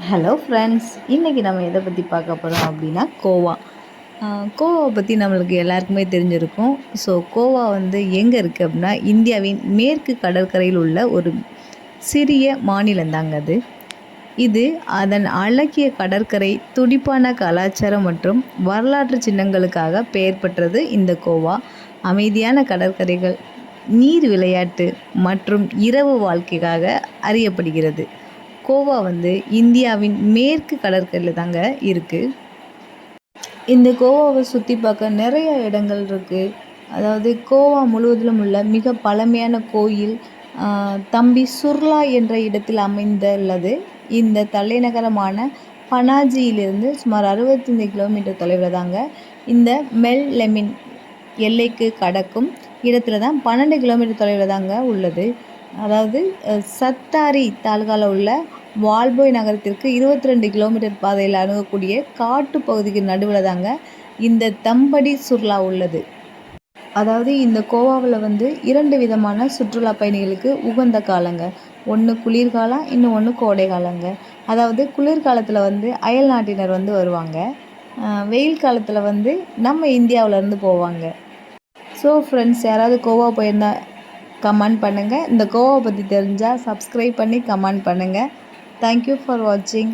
Hello friends, இன்றைக்கி நம்ம எதை பற்றி பார்க்க போகிறோம் அப்படின்னா கோவா. கோவாவை பற்றி நம்மளுக்கு எல்லாருக்குமே தெரிஞ்சிருக்கும். ஸோ கோவா வந்து எங்கே இருக்குது அப்படின்னா, இந்தியாவின் மேற்கு கடற்கரையில் உள்ள ஒரு சிறிய மாநிலந்தாங்க அது. இது அதன் அழகிய கடற்கரை, துடிப்பான கலாச்சாரம் மற்றும் வரலாற்று சின்னங்களுக்காக பெயர் பெற்றது. இந்த கோவா அமைதியான கடற்கரைகள், நீர் விளையாட்டு மற்றும் இரவு வாழ்க்கைக்காக அறியப்படுகிறது. கோவா வந்து இந்தியாவின் மேற்கு கடற்கரையில் தாங்க இருக்குது. இந்த கோவாவை சுற்றி பார்க்க நிறைய இடங்கள் இருக்குது. அதாவது கோவா முழுவதிலும் உள்ள மிக பழமையான கோயில் தம்பி சுர்லா என்ற இடத்தில் அமைந்துள்ளது. இந்த தலைநகரமான பனாஜியிலிருந்து சுமார் 65 கிலோமீட்டர் தொலைவில் தாங்க இந்த மெல் லெமின் எல்லைக்கு கடக்கும் இடத்துல தான் 12 கிலோமீட்டர் தொலைவில் தாங்க உள்ளது. அதாவது சத்தாரி தாலுகாவில் உள்ள வால்போய் நகரத்திற்கு 22 கிலோமீட்டர் பாதையில் அணுகக்கூடிய காட்டு பகுதிக்கு நடுவில் தாங்க இந்த தம்படி சுர்லா உள்ளது. அதாவது இந்த கோவாவில் வந்து 2 விதமான சுற்றுலா பயணிகளுக்கு உகந்த காலங்க. ஒன்று குளிர்காலம், இன்னொன்று கோடை காலங்க. அதாவது குளிர்காலத்தில் வந்து அயல் நாட்டினர் வந்து வருவாங்க. வெயில் காலத்தில் வந்து நம்ம இந்தியாவிலேருந்து போவாங்க. ஸோ ஃப்ரெண்ட்ஸ், யாராவது கோவா போயிருந்தா கமெண்ட் பண்ணுங்கள். இந்த கோவாவை பற்றி தெரிஞ்சால் சப்ஸ்கிரைப் பண்ணி கமெண்ட் பண்ணுங்கள். Thank you for watching.